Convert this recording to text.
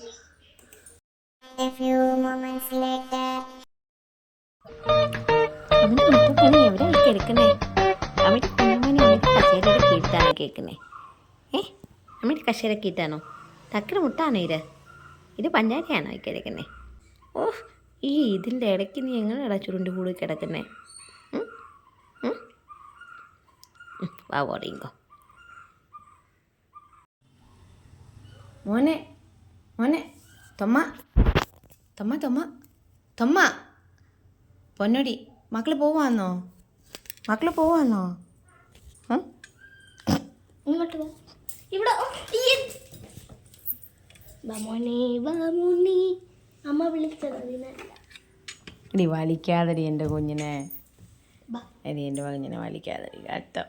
A few moments later. അവൻ്റെ മുത്തപ്പനെ എവിടെയാണ് കിടക്കണേ? അവൻ്റെ കുഞ്ഞുമണി അവൻ്റെ കസേരയുടെ കീട്ടാണോ കേൾക്കുന്നേ? അവൻ്റെ കസേര കീട്ടാണോ? തക്കര മുട്ടാണോ ഇത് പഞ്ചാരയാണോ ഈ കിടക്കുന്നേ? ഓഹ്, ഈ ഇതിൻ്റെ ഇടയ്ക്ക് നീ എങ്ങനെയാടാ ചുരുണ്ട് കൂടി കിടക്കുന്നേ? വാ ഓടിങ്കോ മോനെ, മോനെ, തൊമ്മ തൊമ്മ തൊമ്മ തൊമ്മ പൊന്നോടി, മക്കൾ പോവാന്നോ? ഇങ്ങോട്ട് വാ. ഇവിടെ മോനെ അമ്മ വിളിച്ചത് അതിനല്ല. എടി വലിക്കാതടി എൻ്റെ കുഞ്ഞിനെ, എടി എൻ്റെ കുഞ്ഞിനെ വലിക്കാതടി കേട്ടോ.